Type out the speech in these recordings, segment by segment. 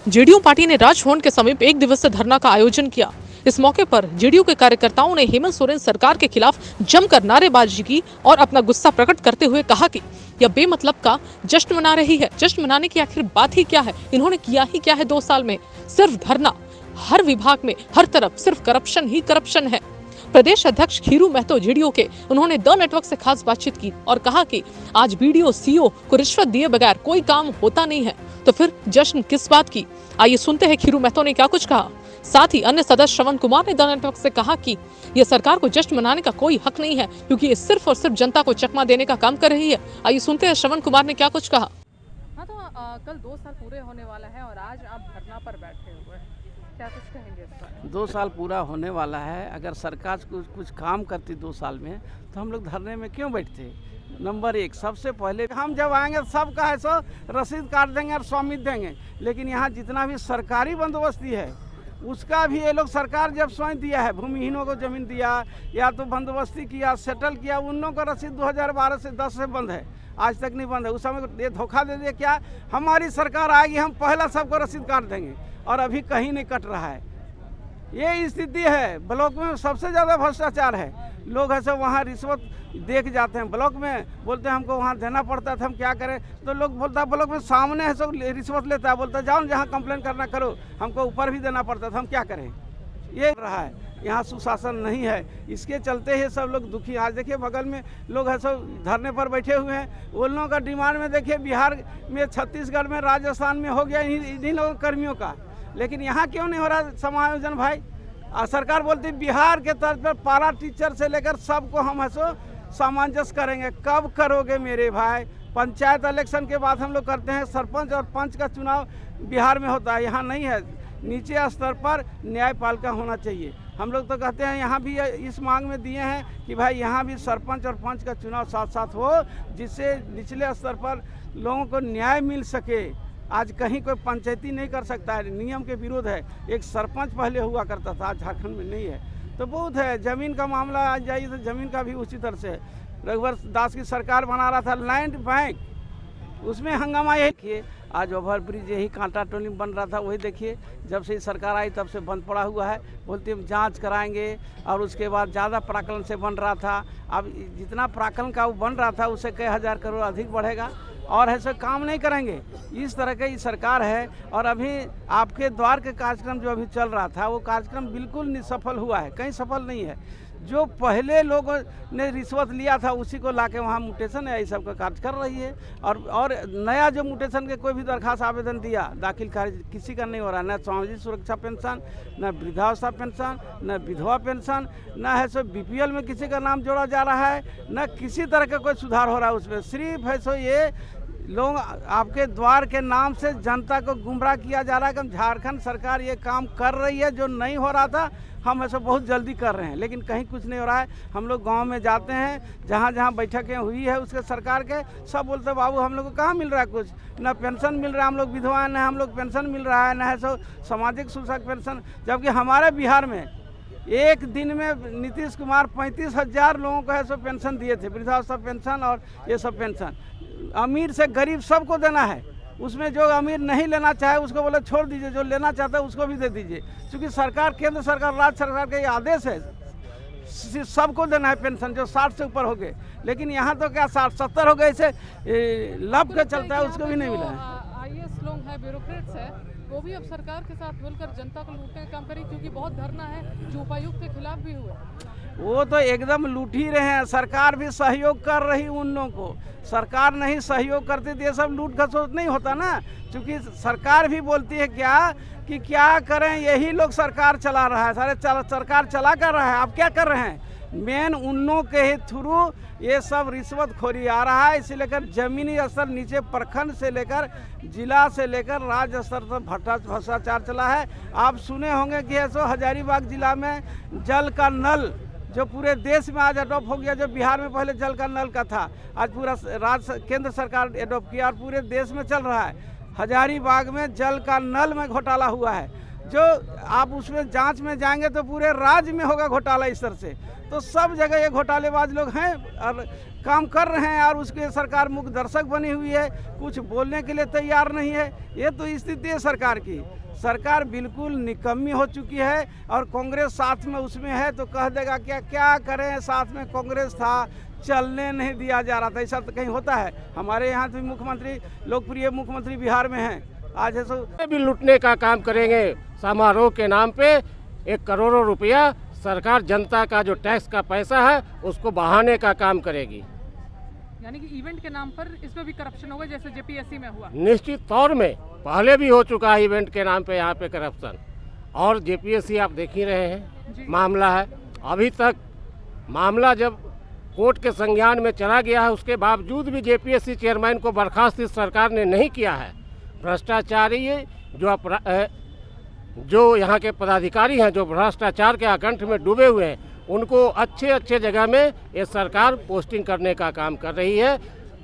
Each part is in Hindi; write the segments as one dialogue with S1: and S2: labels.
S1: जेडीयू पार्टी ने राजभवन के समीप एक दिवसीय धरना का आयोजन किया। इस मौके पर जेडीयू के कार्यकर्ताओं ने हेमंत सोरेन सरकार के खिलाफ जमकर नारेबाजी की और अपना गुस्सा प्रकट करते हुए कहा कि यह बेमतलब का जश्न मना रही है। जश्न मनाने की आखिर बात ही क्या है? इन्होंने किया ही क्या है 2 साल में? सिर्फ धरना। हर विभाग में हर तरफ सिर्फ करप्शन ही करप्शन है। प्रदेश अध्यक्ष खीरू महतो जेडीयू के, उन्होंने द नेटवर्क से खास बातचीत की और कहा कि आज बीडीओ सीओ को रिश्वत दिए बगैर कोई काम होता नहीं है, तो फिर जश्न किस बात की? आइए सुनते हैं खीरू महतो ने क्या कुछ कहा। साथ ही अन्य सदस्य श्रवण कुमार ने द नेटवर्क से कहा कि यह सरकार को जश्न मनाने का कोई हक नहीं है, क्योंकि ये सिर्फ और सिर्फ जनता को चकमा देने का काम कर रही है। आइए सुनते हैं श्रवण कुमार ने क्या कुछ कहा।
S2: हाँ, तो कल 2 साल पूरे होने वाला है और आज आप धरना पर बैठे हुए हैं, क्या कुछ कहेंगे इस पर?
S3: 2 साल पूरा होने वाला है। अगर सरकार कुछ काम करती 2 साल में, तो हम लोग धरने में क्यों बैठते? नंबर 1, सबसे पहले हम जब आएंगे सबका है सो रसीद काट देंगे और स्वामित्व देंगे, लेकिन यहाँ जितना भी सरकारी बंदोबस्ती है उसका भी ये लोग सरकार जब स्वयं दिया है, भूमिहीनों को जमीन दिया या तो बंदोबस्ती किया, सेटल किया, उन लोगों का रसीद 2012 से 10 से बंद है, आज तक नहीं बंद है। उस समय ये धोखा दे दिया, क्या हमारी सरकार आएगी हम पहला सबको रसीद काट देंगे, और अभी कहीं नहीं कट रहा है। ये स्थिति है। ब्लॉक में सबसे ज़्यादा भ्रष्टाचार है। लोग ऐसे वहाँ रिश्वत देख जाते हैं, ब्लॉक में बोलते हैं हमको वहाँ देना पड़ता था, हम क्या करें? तो लोग बोलता है ब्लॉक में सामने है सब रिश्वत लेता है, बोलता है जाओ जहाँ कंप्लेन करना करो, हमको ऊपर भी देना पड़ता था, हम क्या करें? ये रहा है। यहाँ सुशासन नहीं है, इसके चलते ही सब लोग दुखी। आज देखिए बगल में लोग है सब धरने पर बैठे हुए हैं। उन लोगों का डिमांड में देखिए बिहार में, छत्तीसगढ़ में, राजस्थान में हो गया इन्हीं लोगों कर्मियों का, लेकिन यहाँ क्यों नहीं हो रहा समायोजन भाई? सरकार बोलती बिहार के तर्ज पर पारा टीचर से लेकर सबको हम ऐसो सामंजस्य करेंगे। कब करोगे मेरे भाई? पंचायत इलेक्शन के बाद हम लोग करते हैं, सरपंच और पंच का चुनाव बिहार में होता है, यहाँ नहीं है। नीचे स्तर पर न्यायपालिका होना चाहिए। हम लोग तो कहते हैं यहाँ भी इस मांग में दिए हैं कि भाई यहाँ भी सरपंच और पंच का चुनाव साथ साथ हो, जिससे निचले स्तर पर लोगों को न्याय मिल सके। आज कहीं कोई पंचायती नहीं कर सकता है, नियम के विरोध है। एक सरपंच पहले हुआ करता था, आज झारखंड में नहीं है, तो बहुत है। जमीन का मामला आ जाइए तो जमीन का भी उसी तरह से रघुवर दास की सरकार बना रहा था लैंड बैंक, उसमें हंगामा यही किए। आज ओवर ब्रिज यही कांटा टोली बन रहा था, वही देखिए जब से सरकार आई तब से बंद पड़ा हुआ है। बोलते हम जांच कराएंगे, और उसके बाद ज़्यादा प्राकलन से बन रहा था। अब जितना प्राकलन का वो बन रहा था उससे कई हज़ार करोड़ अधिक बढ़ेगा, और ऐसे काम नहीं करेंगे। इस तरह की सरकार है। और अभी आपके द्वार के कार्यक्रम जो अभी चल रहा था, वो कार्यक्रम बिल्कुल निसफल हुआ है, कहीं सफल नहीं है। जो पहले लोगों ने रिश्वत लिया था उसी को लाके वहाँ म्यूटेशन है, सब का कार्य कर रही है। और नया जो म्यूटेशन के कोई भी दरखास्त आवेदन दिया, दाखिल खारिज किसी का नहीं हो रहा। न सामाजिक सुरक्षा पेंशन, न वृद्धावस्था पेंशन, न विधवा पेंशन, न है सो बीपीएल में किसी का नाम जोड़ा जा रहा है, न किसी तरह का कोई सुधार हो रहा है उसमें। सिर्फ है सो ये लोग आपके द्वार के नाम से जनता को गुमराह किया जा रहा है कि हम झारखंड सरकार ये काम कर रही है जो नहीं हो रहा था, हम ऐसा बहुत जल्दी कर रहे हैं, लेकिन कहीं कुछ नहीं हो रहा है। हम लोग गांव में जाते हैं, जहां जहां बैठकें हुई है उसके सरकार के, सब बोलते बाबू हम लोग को कहाँ मिल रहा है कुछ, न पेंशन मिल रहा है, हम लोग विधवा न हम लोग पेंशन मिल रहा है, न है सो सामाजिक सुरक्षा पेंशन। जबकि हमारे बिहार में एक दिन में नीतीश कुमार 35,000 लोगों को है सो पेंशन दिए थे, वृद्धावस्था पेंशन और ये सब पेंशन। अमीर से गरीब सबको देना है, उसमें जो अमीर नहीं लेना चाहे उसको बोले छोड़ दीजिए, जो लेना चाहता है उसको भी दे दीजिए। क्योंकि सरकार, केंद्र सरकार, राज्य सरकार का ये आदेश है सबको देना है पेंशन जो 60 से ऊपर हो गए। लेकिन यहाँ तो क्या 60-70 हो गए, इसे लब के चलता है, उसको भी नहीं मिला है।
S2: आईएएस लोग हैं, ब्यूरोक्रेट्स है, वो भी अब सरकार के साथ मिलकर जनता को लूटने का काम करें, क्योंकि बहुत धरना है जो उपायुक्त के खिलाफ भी हुआ।
S3: वो तो एकदम लूट ही रहे हैं। सरकार भी सहयोग कर रही उन लोगों को, सरकार नहीं सहयोग करती तो ये सब लूट खसोट नहीं होता ना। क्योंकि सरकार भी बोलती है कि क्या करें, यही लोग सरकार चला रहा है, सारे सरकार चला कर रहा है। आप क्या कर रहे हैं? मेन उन लोगों के ही थ्रू ये सब रिश्वतखोरी आ रहा है। इसी लेकर जमीनी स्तर नीचे प्रखंड से लेकर जिला से लेकर राज्य स्तर तक भ्रष्टाचार चला है। आप सुने होंगे कि ऐसा हजारीबाग जिला में जल का नल जो पूरे देश में आज अडॉप्ट हो गया, जो बिहार में पहले जल का नल का था, आज पूरा केंद्र सरकार अडॉप्ट किया और पूरे देश में चल रहा है। हजारीबाग में जल का नल में घोटाला हुआ है। जो आप उसमें जांच में जाएंगे तो पूरे राज्य में होगा घोटाला इस तरह से। तो सब जगह ये घोटालेबाज लोग हैं और काम कर रहे हैं, और उसके सरकार मुख दर्शक बनी हुई है, कुछ बोलने के लिए तैयार नहीं है। ये तो स्थिति है सरकार की। सरकार बिल्कुल निकम्मी हो चुकी है, और कांग्रेस साथ में उसमें है तो कह देगा क्या क्या करें, साथ में कांग्रेस था, चलने नहीं दिया जा रहा था। ऐसा तो कहीं होता है? हमारे यहाँ तो मुख्यमंत्री, लोकप्रिय मुख्यमंत्री बिहार में हैं, आज है सो
S4: भी लूटने का काम करेंगे। समारोह के नाम पे 1 करोड़ रुपया सरकार जनता का जो टैक्स का पैसा है उसको बहाने का काम करेगी।
S2: यानी कि इवेंट के नाम पर इसमें भी करप्शन होगा जैसे जेपीएससी में हुआ।
S4: निश्चित तौर में पहले भी हो चुका है इवेंट के नाम पे यहाँ पे करप्शन, और जेपीएससी आप देख ही रहे हैं मामला है। अभी तक मामला जब कोर्ट के संज्ञान में चला गया है, उसके बावजूद भी जेपीएससी चेयरमैन को बर्खास्त इस सरकार ने नहीं किया है। भ्रष्टाचारी जो यहाँ के पदाधिकारी हैं, जो भ्रष्टाचार के आकंठ में डूबे हुए हैं, उनको अच्छे अच्छे जगह में ये सरकार पोस्टिंग करने का काम कर रही है।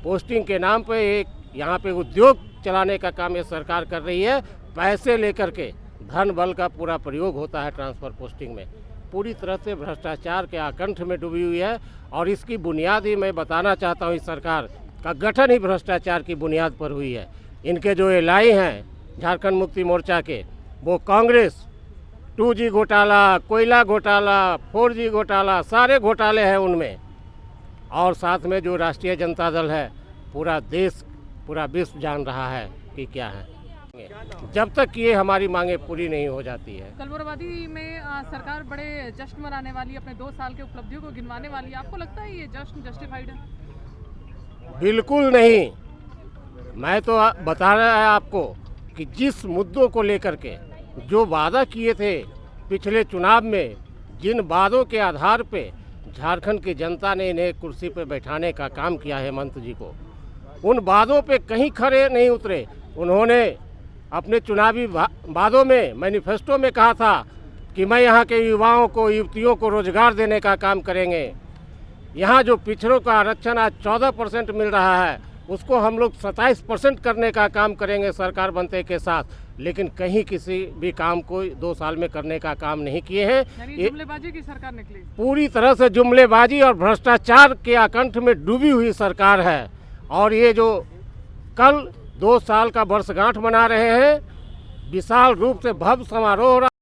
S4: पोस्टिंग के नाम पे एक यहाँ पे उद्योग चलाने का काम ये सरकार कर रही है। पैसे लेकर के धन बल का पूरा प्रयोग होता है ट्रांसफ़र पोस्टिंग में। पूरी तरह से भ्रष्टाचार के आकंठ में डूबी हुई है, और इसकी बुनियाद ही मैं बताना चाहता हूँ, इस सरकार का गठन ही भ्रष्टाचार की बुनियाद पर हुई है। इनके जो एलआई हैं झारखंड मुक्ति मोर्चा के, वो कांग्रेस 2G घोटाला, कोयला घोटाला, 4G घोटाला, सारे घोटाले हैं उनमें। और साथ में जो राष्ट्रीय जनता दल है, पूरा देश, पूरा विश्व जान रहा है कि क्या है। जब तक ये हमारी मांगे पूरी नहीं हो जाती है।
S2: कलबुर्गी में सरकार बड़े जश्न मनाने वाली, अपने 2 साल के उपलब्धियों को गिनवाने वाली है। आपको लगता है ये जश्न जस्टिफाइड है?
S4: बिल्कुल नहीं। मैं तो बता रहा है आपको कि जिस मुद्दों को लेकर के जो वादा किए थे पिछले चुनाव में, जिन वादों के आधार पे झारखंड की जनता ने इन्हें कुर्सी पे बैठाने का काम किया है हेमंत जी को, उन वादों पे कहीं खरे नहीं उतरे। उन्होंने अपने चुनावी वादों में, मैनिफेस्टो में कहा था कि मैं यहाँ के युवाओं को, युवतियों को रोजगार देने का काम करेंगे। यहाँ जो पिछड़ों का आरक्षण आज 14% मिल रहा है, उसको हम लोग 27% करने का काम करेंगे सरकार बनते के साथ। लेकिन कहीं किसी भी काम को 2 साल में करने का काम नहीं किए हैं।
S2: ये जुमलेबाजी की सरकार निकली,
S4: पूरी तरह से जुमलेबाजी और भ्रष्टाचार के आकंठ में डूबी हुई सरकार है। और ये जो कल 2 साल का वर्षगांठ मना रहे हैं, विशाल रूप से भव्य समारोह हो रहा